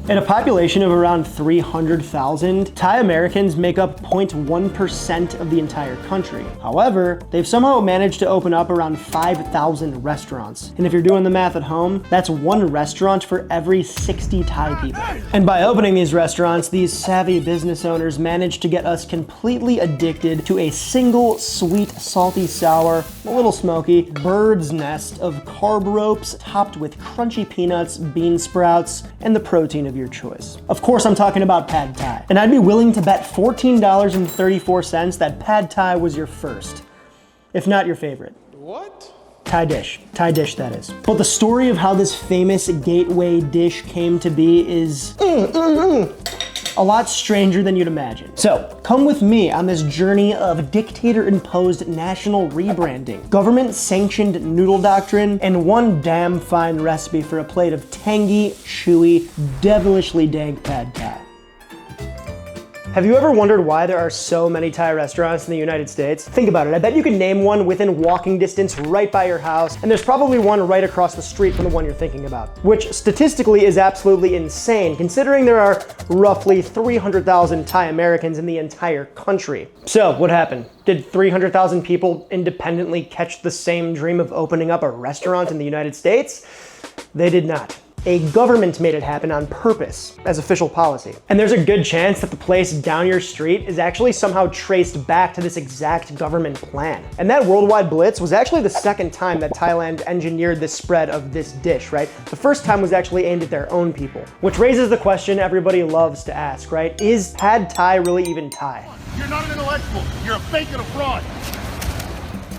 In a population of around 300,000, Thai Americans make up 0.1% of the entire country. However, they've somehow managed to open up around 5,000 restaurants. And if you're doing the math at home, that's one restaurant for every 60 Thai people. And by opening these restaurants, these savvy business owners managed to get us completely addicted to a single sweet, salty, sour, a little smoky, bird's nest of carb ropes topped with crunchy peanuts, bean sprouts, and the protein of your choice. Of course, I'm talking about Pad Thai. And I'd be willing to bet $14.34 that Pad Thai was your first, if not your favorite. What? Thai dish, that is. But the story of how this famous gateway dish came to be is a lot stranger than you'd imagine. So, come with me on this journey of dictator-imposed national rebranding, government-sanctioned noodle doctrine, and one damn fine recipe for a plate of tangy, chewy, devilishly dank Pad Thai. Have you ever wondered why there are so many Thai restaurants in the United States? Think about it. I bet you can name one within walking distance right by your house, and there's probably one right across the street from the one you're thinking about, which statistically is absolutely insane, considering there are roughly 300,000 Thai Americans in the entire country. So, what happened? Did 300,000 people independently catch the same dream of opening up a restaurant in the United States? They did not. A government made it happen on purpose as official policy. And there's a good chance that the place down your street is actually somehow traced back to this exact government plan. And that worldwide blitz was actually the second time that Thailand engineered the spread of this dish, right? The first time was actually aimed at their own people, which raises the question everybody loves to ask, right? Is Pad Thai really even Thai? You're not an intellectual. You're a fake and a fraud.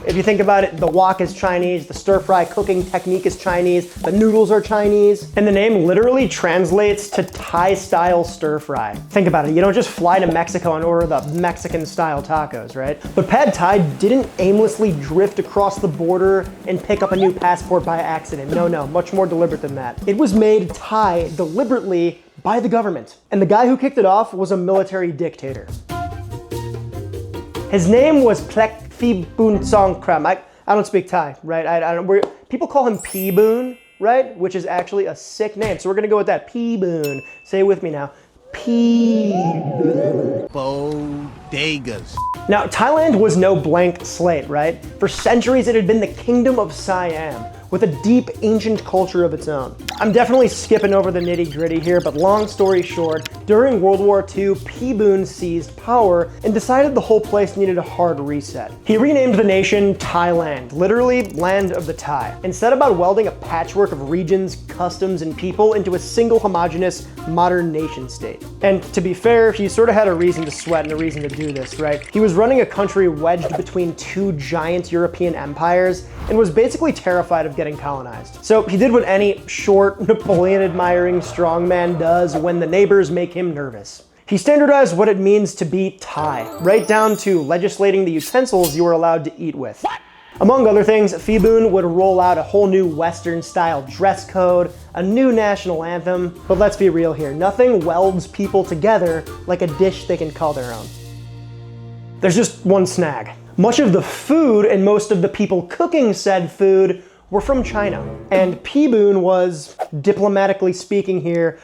If you think about it, the wok is Chinese, the stir-fry cooking technique is Chinese, the noodles are Chinese, and the name literally translates to Thai-style stir-fry. Think about it, you don't just fly to Mexico and order the Mexican-style tacos, right? But Pad Thai didn't aimlessly drift across the border and pick up a new passport by accident. No, much more deliberate than that. It was made Thai deliberately by the government. And the guy who kicked it off was a military dictator. His name was Plek Phi Boon Song Kram. I don't speak Thai, right? I don't. People call him P Boon, right? Which is actually a sick name. So we're gonna go with that. P Boon. Say it with me now. P Boon. Bodegas. Now, Thailand was no blank slate, right? For centuries, it had been the kingdom of Siam, with a deep, ancient culture of its own. I'm definitely skipping over the nitty-gritty here, but long story short, during World War II, P. Boon seized power and decided the whole place needed a hard reset. He renamed the nation Thailand, literally land of the Thai, and set about welding a patchwork of regions, customs, and people into a single homogeneous modern nation state. And to be fair, he sort of had a reason to sweat and a reason to do this, right? He was running a country wedged between two giant European empires and was basically terrified of getting colonized. So he did what any short, Napoleon-admiring strongman does when the neighbors make him nervous. He standardized what it means to be Thai, right down to legislating the utensils you were allowed to eat with. What? Among other things, Phi Boon would roll out a whole new Western-style dress code, a new national anthem, but let's be real here, nothing welds people together like a dish they can call their own. There's just one snag. Much of the food and most of the people cooking said food were from China. And P. Boon was, diplomatically speaking here,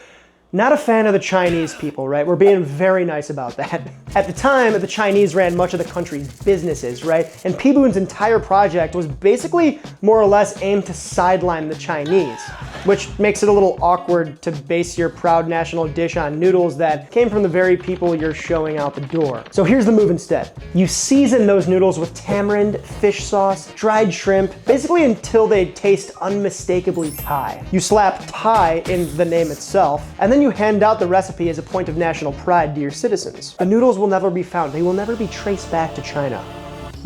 not a fan of the Chinese people, right? We're being very nice about that. At the time, the Chinese ran much of the country's businesses, right? And P. Boon's entire project was basically more or less aimed to sideline the Chinese, which makes it a little awkward to base your proud national dish on noodles that came from the very people you're showing out the door. So here's the move instead. You season those noodles with tamarind, fish sauce, dried shrimp, basically until they taste unmistakably Thai. You slap Thai in the name itself, and then you hand out the recipe as a point of national pride to your citizens. The noodles will never be found. They will never be traced back to China.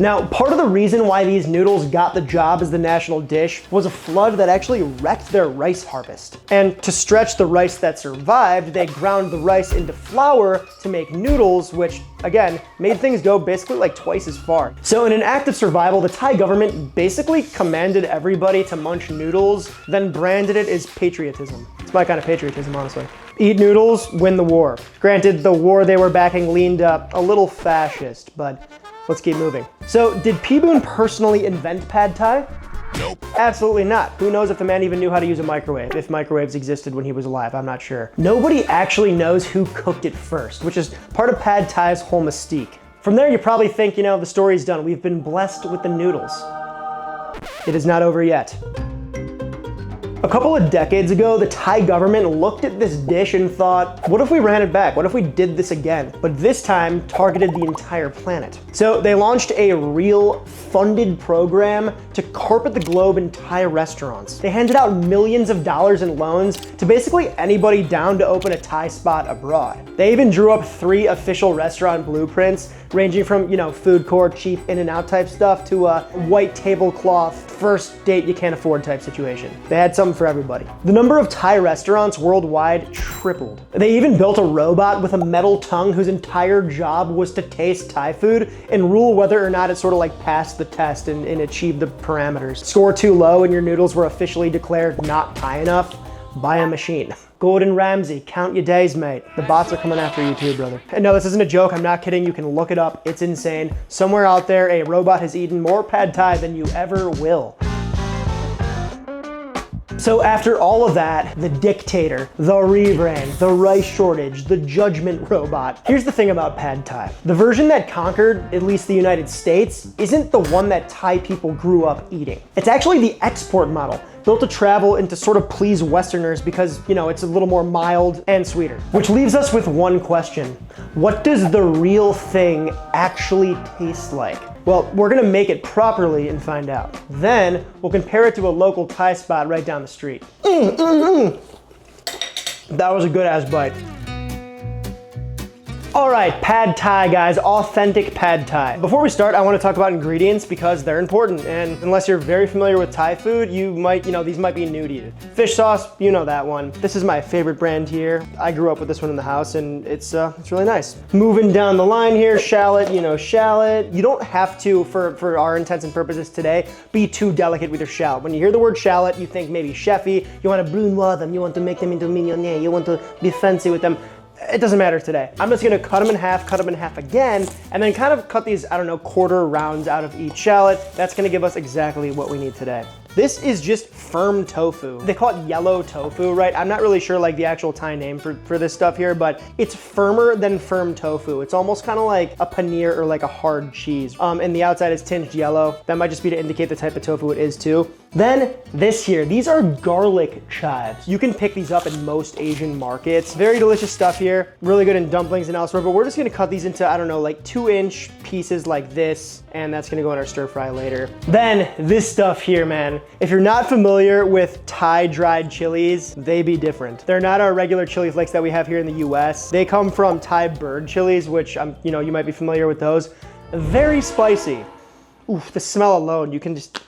Now, part of the reason why these noodles got the job as the national dish was a flood that actually wrecked their rice harvest. And to stretch the rice that survived, they ground the rice into flour to make noodles, which, again, made things go basically like twice as far. So in an act of survival, the Thai government basically commanded everybody to munch noodles, then branded it as patriotism. It's my kind of patriotism, honestly. Eat noodles, win the war. Granted, the war they were backing leaned a little fascist, but let's keep moving. So, did P. Boon personally invent Pad Thai? Nope. Absolutely not. Who knows if the man even knew how to use a microwave, if microwaves existed when he was alive, I'm not sure. Nobody actually knows who cooked it first, which is part of pad thai's whole mystique. From there, you probably think, you know, the story's done. We've been blessed with the noodles. It is not over yet. A couple of decades ago, the Thai government looked at this dish and thought, what if we ran it back? What if we did this again? But this time, targeted the entire planet. So they launched a real funded program to carpet the globe in Thai restaurants. They handed out millions of dollars in loans to basically anybody down to open a Thai spot abroad. They even drew up 3 official restaurant blueprints, ranging from, you know, food court, cheap In-N-Out type stuff to a white tablecloth, first date you can't afford type situation. They had something for everybody. The number of Thai restaurants worldwide tripled. They even built a robot with a metal tongue whose entire job was to taste Thai food and rule whether or not it sort of like passed the test and achieved the parameters. Score too low and your noodles were officially declared not Thai enough, buy a machine. Gordon Ramsay, count your days, mate. The bots are coming after you too, brother. And no, this isn't a joke, I'm not kidding, you can look it up, it's insane. Somewhere out there, a robot has eaten more pad thai than you ever will. So after all of that, the Dictator, the rebrand, the rice shortage, the judgment robot. Here's the thing about pad thai. The version that conquered, at least the United States, isn't the one that Thai people grew up eating. It's actually the export model, built to travel and to sort of please Westerners because, you know, it's a little more mild and sweeter. Which leaves us with one question. What does the real thing actually taste like? Well, we're gonna make it properly and find out. Then, we'll compare it to a local Thai spot right down the street. That was a good ass bite. All right, pad thai, guys, authentic pad thai. Before we start, I want to talk about ingredients because they're important, and unless you're very familiar with Thai food, you might, these might be new to you. Fish sauce, you know that one. This is my favorite brand here. I grew up with this one in the house, and it's really nice. Moving down the line here, shallot, shallot. You don't have to, for our intents and purposes today, be too delicate with your shallot. When you hear the word shallot, you think maybe chefy, you want to brunoise them, you want to make them into mignonette, you want to be fancy with them. It doesn't matter today. I'm just gonna cut them in half again, and then kind of cut these, I don't know, quarter rounds out of each shallot. That's gonna give us exactly what we need today. This is just firm tofu. They call it yellow tofu, right? I'm not really sure like the actual Thai name for this stuff here, but it's firmer than firm tofu. It's almost kind of like a paneer or like a hard cheese. And the outside is tinged yellow. That might just be to indicate the type of tofu it is too. Then this here, these are garlic chives. You can pick these up in most Asian markets. Very delicious stuff here. Really good in dumplings and elsewhere, but we're just gonna cut these into, I don't know, like 2-inch pieces like this, and that's gonna go in our stir fry later. Then this stuff here, man. If you're not familiar with Thai dried chilies, they be different. They're not our regular chili flakes that we have here in the US. They come from Thai bird chilies, which you might be familiar with those. Very spicy. Oof, the smell alone, you can just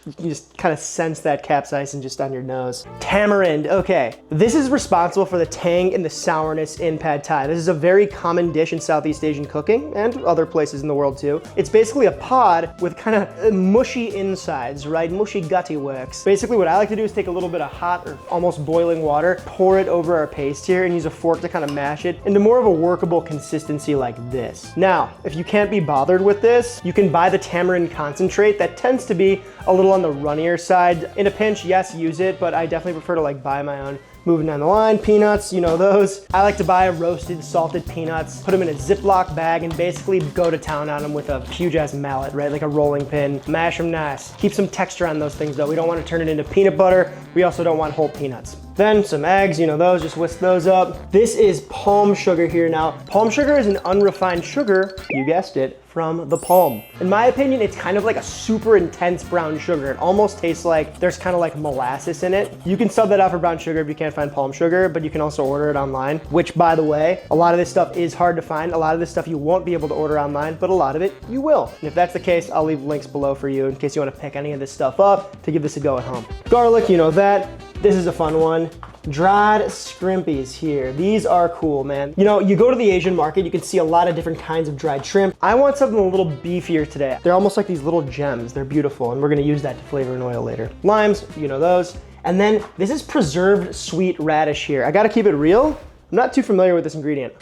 kind of sense that capsaicin just on your nose. Tamarind, okay. This is responsible for the tang and the sourness in pad thai. This is a very common dish in Southeast Asian cooking and other places in the world too. It's basically a pod with kind of mushy insides, right? Mushy gutty works. Basically what I like to do is take a little bit of hot or almost boiling water, pour it over our paste here and use a fork to kind of mash it into more of a workable consistency like this. Now, if you can't be bothered with this, you can buy the tamarind concentrate that tends to be a little on the runnier side. In a pinch, yes, use it, but I definitely prefer to like buy my own. Moving down the line, peanuts, you know those. I like to buy roasted, salted peanuts, put them in a Ziploc bag and basically go to town on them with a huge ass mallet, right? Like a rolling pin, mash them nice. Keep some texture on those things though. We don't want to turn it into peanut butter. We also don't want whole peanuts. Then some eggs, you know those, just whisk those up. This is palm sugar here now. Palm sugar is an unrefined sugar, you guessed it, from the palm. In my opinion, it's kind of like a super intense brown sugar. It almost tastes like there's kind of like molasses in it. You can sub that out for brown sugar if you can't find palm sugar, but you can also order it online, which by the way, a lot of this stuff is hard to find. A lot of this stuff you won't be able to order online, but a lot of it you will. And if that's the case, I'll leave links below for you in case you want to pick any of this stuff up to give this a go at home. Garlic, you know that. This is a fun one. Dried scrimpies here. These are cool, man. You know, you go to the Asian market, you can see a lot of different kinds of dried shrimp. I want something a little beefier today. They're almost like these little gems. They're beautiful, and we're gonna use that to flavor in oil later. Limes, you know those. And then this is preserved sweet radish here. I gotta keep it real. I'm not too familiar with this ingredient.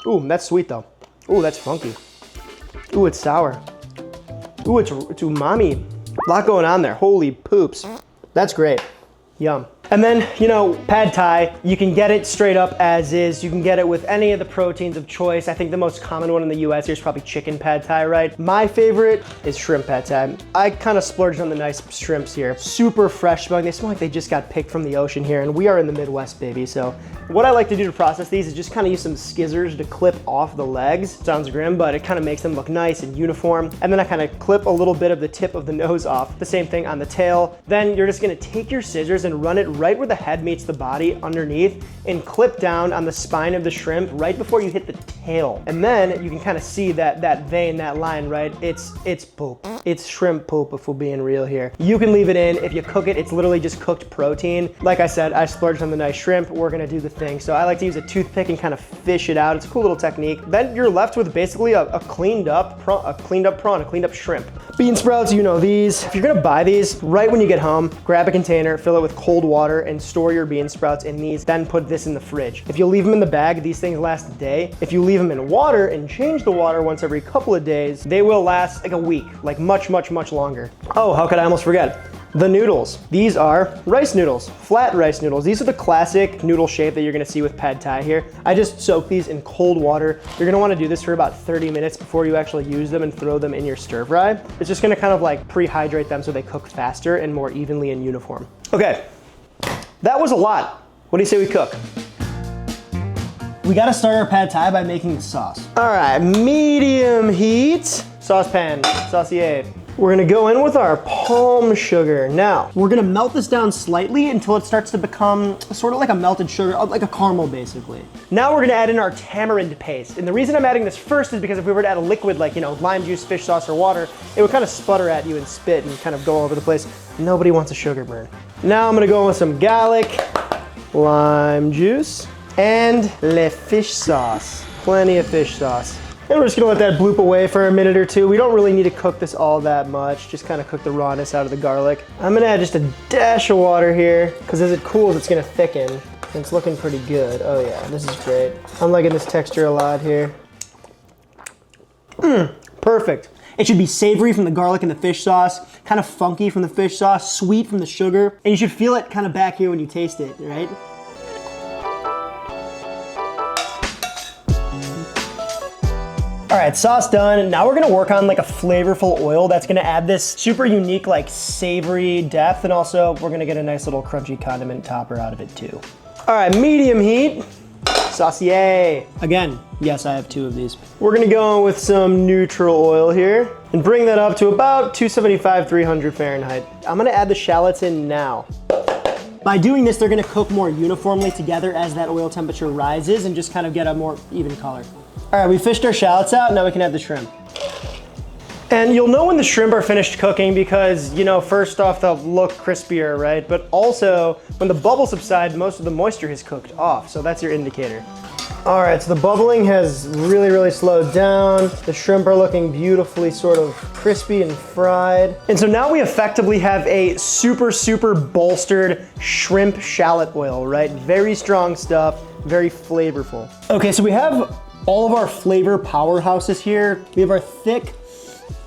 Ooh, that's sweet though. Ooh, that's funky. Ooh, it's sour. Ooh, it's umami. A lot going on there. Holy poops. That's great. Yum. And then, you know, pad thai, you can get it straight up as is. You can get it with any of the proteins of choice. I think the most common one in the US here is probably chicken pad thai, right? My favorite is shrimp pad thai. I kind of splurged on the nice shrimps here. Super fresh smelling. They smell like they just got picked from the ocean here, and we are in the Midwest, baby. So what I like to do to process these is just kind of use some skizzers to clip off the legs. Sounds grim, but it kind of makes them look nice and uniform. And then I kind of clip a little bit of the tip of the nose off. The same thing on the tail. Then you're just gonna take your scissors and run it right where the head meets the body underneath and clip down on the spine of the shrimp right before you hit the tail. And then you can kind of see that vein, that line, right? It's poop. It's shrimp poop, if we're being real here. You can leave it in. If you cook it, it's literally just cooked protein. Like I said, I splurged on the nice shrimp. We're gonna do the thing. So I like to use a toothpick and kind of fish it out. It's a cool little technique. Then you're left with basically a cleaned up prawn, a cleaned up shrimp. Bean sprouts, you know these. If you're gonna buy these, right when you get home, grab a container, fill it with cold water, and store your bean sprouts in these, then put this in the fridge. If you leave them in the bag, these things last a day. If you leave them in water and change the water once every couple of days, they will last like a week, like much longer. Oh, how could I almost forget? The noodles. These are rice noodles, flat rice noodles. These are the classic noodle shape that you're gonna see with pad thai here. I just soak these in cold water. You're gonna wanna do this for about 30 minutes before you actually use them and throw them in your stir fry. It's just gonna kind of like pre-hydrate them so they cook faster and more evenly and uniform. Okay, that was a lot. What do you say we cook? We gotta start our pad thai by making the sauce. All right, medium heat. Saucepan, saucier. We're gonna go in with our palm sugar. Now, we're gonna melt this down slightly until it starts to become sort of like a melted sugar, like a caramel basically. Now we're gonna add in our tamarind paste. And the reason I'm adding this first is because if we were to add a liquid like, you know, lime juice, fish sauce, or water, it would kind of sputter at you and spit and kind of go all over the place. Nobody wants a sugar burn. Now I'm gonna go in with some garlic, lime juice, and le fish sauce. Plenty of fish sauce. And we're just gonna let that bloop away for a minute or two. We don't really need to cook this all that much. Just kind of cook the rawness out of the garlic. I'm gonna add just a dash of water here, because as it cools, it's gonna thicken. And it's looking pretty good. Oh yeah, this is great. I'm liking this texture a lot here. Perfect. It should be savory from the garlic and the fish sauce, kind of funky from the fish sauce, sweet from the sugar, and you should feel it kind of back here when you taste it, right? All right, sauce done. Now we're gonna work on like a flavorful oil that's gonna add this super unique, like savory depth, and also we're gonna get a nice little crunchy condiment topper out of it too. All right, medium heat, saucier. Again, yes, I have 2 of these. We're gonna go with some neutral oil here and bring that up to about 275, 300 Fahrenheit. I'm gonna add the shallots in now. By doing this, they're gonna cook more uniformly together as that oil temperature rises and just kind of get a more even color. All right, we fished our shallots out, now we can add the shrimp. And you'll know when the shrimp are finished cooking because, you know, first off, they'll look crispier, right? But also, when the bubbles subside, most of the moisture has cooked off, so that's your indicator. All right, so the bubbling has really slowed down. The shrimp are looking beautifully sort of crispy and fried. And so now we effectively have a super bolstered shrimp shallot oil, right? Very strong stuff, very flavorful. Okay, so we have all of our flavor powerhouses here. We have our thick,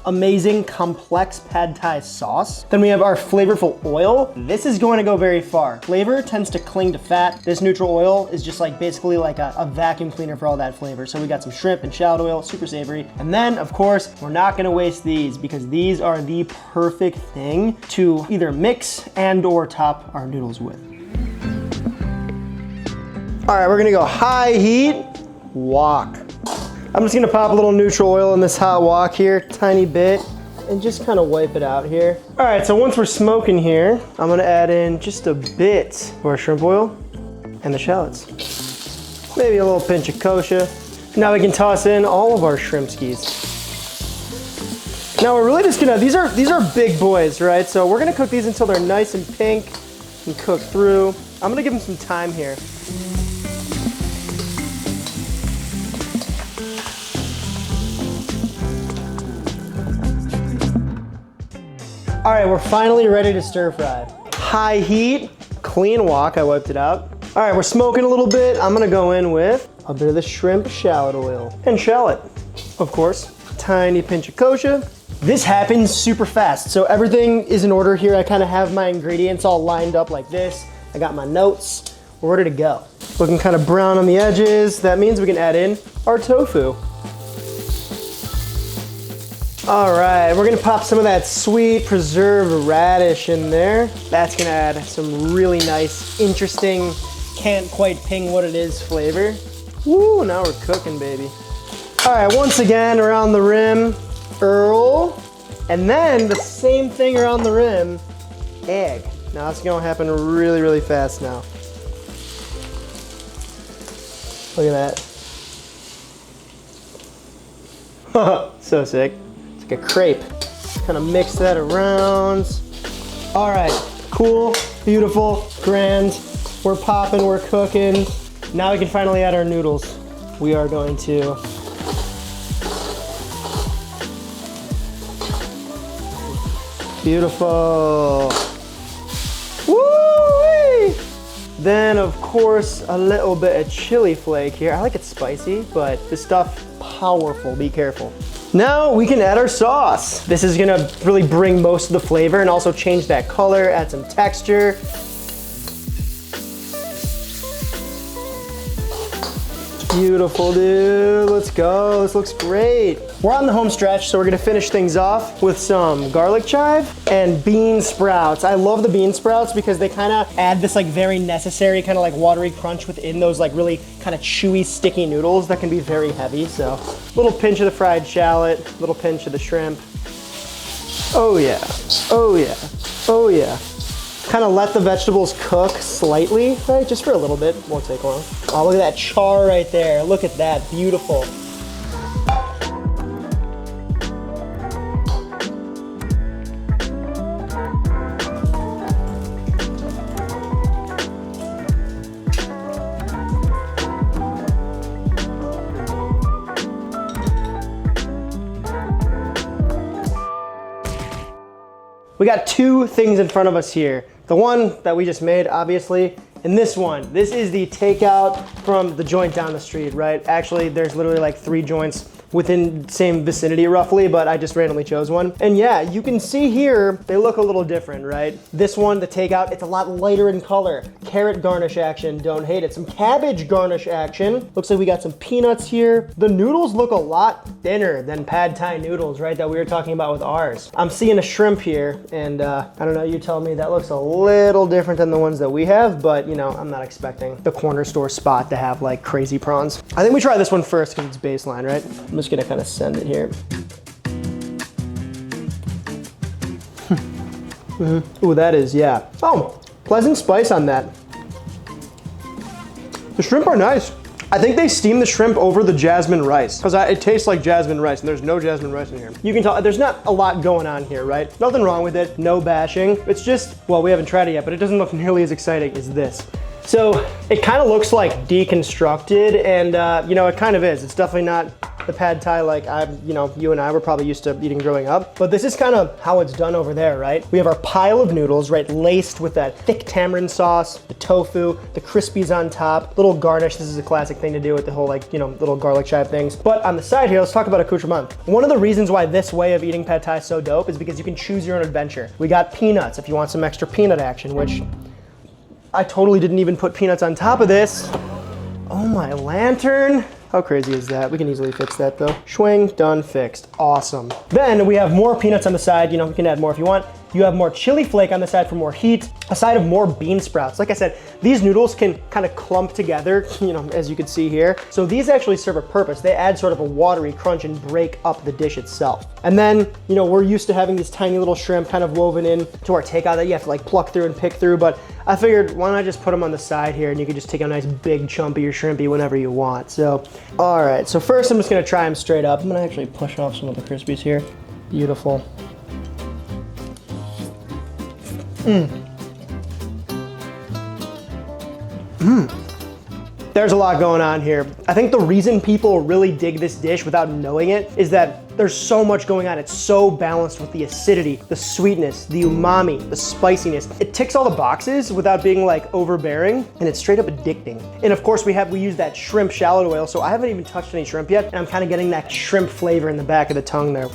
amazing, complex pad thai sauce. Then we have our flavorful oil. This is going to go very far. Flavor tends to cling to fat. This neutral oil is just like basically like a vacuum cleaner for all that flavor. So we got some shrimp and shallot oil, super savory. And then of course, we're not gonna waste these because these are the perfect thing to either mix and or top our noodles with. All right, we're gonna go high heat, wok. I'm just gonna pop a little neutral oil in this hot wok here, tiny bit, and just kind of wipe it out here. All right, so once we're smoking here, I'm gonna add in just a bit of our shrimp oil and the shallots. Maybe a little pinch of kosher. Now we can toss in all of our shrimp skis. Now we're really just gonna, these are big boys, right? So we're gonna cook these until they're nice and pink and cook through. I'm gonna give them some time here. All right, we're finally ready to stir fry. High heat, clean wok, I wiped it out. All right, we're smoking a little bit. I'm gonna go in with a bit of the shrimp shallot oil and shallot, of course. Tiny pinch of kosher, This happens super fast. So everything is in order here. I kind of have my ingredients all lined up like this. I got my notes. We're ready to go. Looking kind of brown on the edges. That means we can add in our tofu. All right, we're gonna pop some of that sweet preserved radish in there. That's gonna add some really nice, interesting, can't quite ping what it is flavor. Woo, now we're cooking, baby. All right, once again, around the rim, Earl. And then the same thing around the rim, egg. Now it's gonna happen really, really fast now. Look at that. So sick. It's like a crepe. Kind of mix that around. All right, cool, beautiful, grand. We're popping, we're cooking. Now we can finally add our noodles. We are going to beautiful. Woo-wee! Then, of course, a little bit of chili flake here. I like it spicy, but this stuff, powerful, be careful. Now we can add our sauce. This is gonna really bring most of the flavor and also change that color, add some texture. Beautiful, dude. Let's go. This looks great. We're on the home stretch, so we're gonna finish things off with some garlic chive and bean sprouts. I love the bean sprouts because they kind of add this like very necessary kind of like watery crunch within those like really kind of chewy, sticky noodles that can be very heavy. So little pinch of the fried shallot, little pinch of the shrimp. Oh yeah, oh yeah, oh yeah. Kind of let the vegetables cook slightly, right? Just for a little bit, won't take long. Oh, look at that char right there. Look at that, beautiful. We got two things in front of us here. The one that we just made, obviously, and this one. This is the takeout from the joint down the street, right? Actually, there's literally like 3 joints within same vicinity roughly, but I just randomly chose one. And yeah, you can see here, they look a little different, right? This one, the takeout, it's a lot lighter in color. Carrot garnish action, don't hate it. Some cabbage garnish action. Looks like we got some peanuts here. The noodles look a lot thinner than pad thai noodles, right? That we were talking about with ours. I'm seeing a shrimp here, and I don't know, you tell me, that looks a little different than the ones that we have, but you know, I'm not expecting the corner store spot to have like crazy prawns. I think we try this one first because it's baseline, right? I'm just gonna kind of send it here. Ooh, that is, yeah. Oh, pleasant spice on that. The shrimp are nice. I think they steam the shrimp over the jasmine rice because it tastes like jasmine rice and there's no jasmine rice in here. You can tell there's not a lot going on here, right? Nothing wrong with it, no bashing. It's just, well, we haven't tried it yet, but it doesn't look nearly as exciting as this. So it kind of looks like deconstructed and you know, it kind of is. It's definitely not the pad thai like you and I were probably used to eating growing up. But this is kind of how it's done over there, right? We have our pile of noodles, right, laced with that thick tamarind sauce, the tofu, the crispies on top, little garnish. This is a classic thing to do with the whole like, you know, little garlic chive things. But on the side here, let's talk about accoutrement. One of the reasons why this way of eating pad thai is so dope is because you can choose your own adventure. We got peanuts if you want some extra peanut action, which I totally didn't even put peanuts on top of this. Oh my lantern. How crazy is that? We can easily fix that though. Schwing, done, fixed. Awesome. Then we have more peanuts on the side. You know, you can add more if you want. You have more chili flake on the side for more heat. A side of more bean sprouts. Like I said, these noodles can kind of clump together, you know, as you can see here. So these actually serve a purpose. They add sort of a watery crunch and break up the dish itself. And then, you know, we're used to having these tiny little shrimp kind of woven in to our takeout that you have to like pluck through and pick through. But I figured, why don't I just put them on the side here and you can just take a nice big chunk of your shrimpy whenever you want. So, all right. So first I'm just gonna try them straight up. I'm gonna actually push off some of the crispies here. Beautiful. There's a lot going on here. I think the reason people really dig this dish without knowing it is that there's so much going on. It's so balanced with the acidity, the sweetness, the umami, the spiciness. It ticks all the boxes without being like overbearing, and it's straight up addicting. And of course we use that shrimp shallot oil, so I haven't even touched any shrimp yet, and I'm kind of getting that shrimp flavor in the back of the tongue there.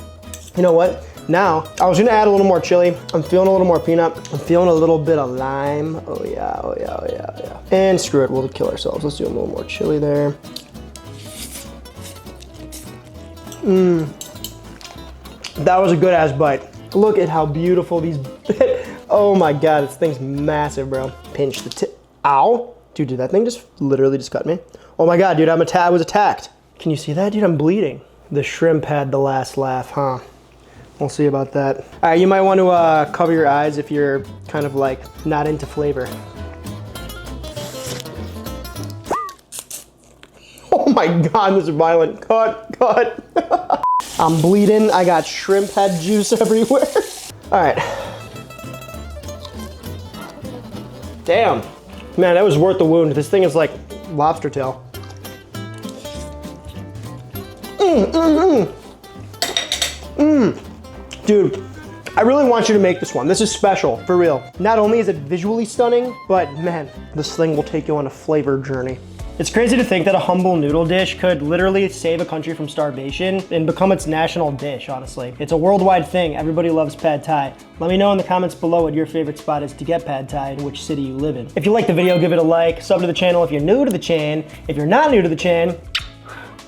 You know what? Now, I was gonna add a little more chili. I'm feeling a little more peanut. I'm feeling a little bit of lime. Oh yeah, oh yeah, oh yeah, oh yeah. And screw it, we'll kill ourselves. Let's do a little more chili there. That was a good ass bite. Look at how beautiful these, oh my God, this thing's massive, bro. Pinch the tip, ow. Dude, did that thing just literally just cut me? Oh my God, dude, I was attacked. Can you see that, dude? I'm bleeding. The shrimp had the last laugh, huh? We'll see about that. All right, you might want to cover your eyes if you're kind of like not into flavor. Oh my God, this is violent. Cut. I'm bleeding. I got shrimp head juice everywhere. All right. Damn. Man, that was worth the wound. This thing is like lobster tail. Dude, I really want you to make this one. This is special, for real. Not only is it visually stunning, but man, this thing will take you on a flavor journey. It's crazy to think that a humble noodle dish could literally save a country from starvation and become its national dish, honestly. It's a worldwide thing. Everybody loves pad thai. Let me know in the comments below what your favorite spot is to get pad thai and which city you live in. If you like the video, give it a like, sub to the channel if you're new to the channel. If you're not new to the channel,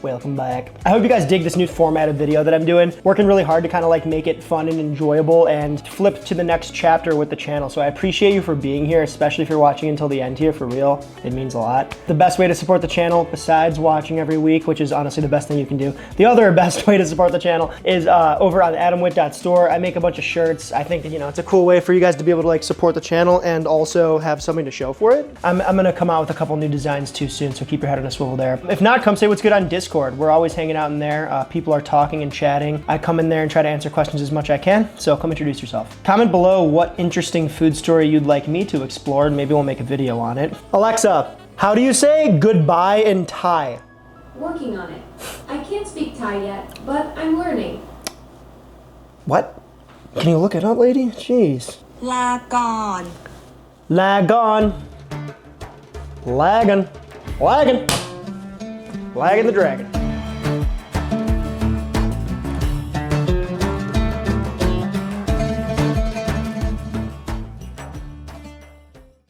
welcome back. I hope you guys dig this new format of video that I'm doing. Working really hard to kind of like make it fun and enjoyable and flip to the next chapter with the channel. So I appreciate you for being here, especially if you're watching until the end here, for real. It means a lot. The best way to support the channel, besides watching every week, which is honestly the best thing you can do, the other best way to support the channel is over on adamwitt.store. I make a bunch of shirts. I think, you know, it's a cool way for you guys to be able to like support the channel and also have something to show for it. I'm gonna come out with a couple new designs too soon, so keep your head on a swivel there. If not, come say what's good on Discord. We're always hanging out in there. People are talking and chatting. I come in there and try to answer questions as much as I can, so come introduce yourself. Comment below what interesting food story you'd like me to explore, and maybe we'll make a video on it. Alexa, how do you say goodbye in Thai? Working on it. I can't speak Thai yet, but I'm learning. What? Can you look it up, lady? Jeez. ลาก่อน Lag on. Lagging. Lagging. Lagging the dragon.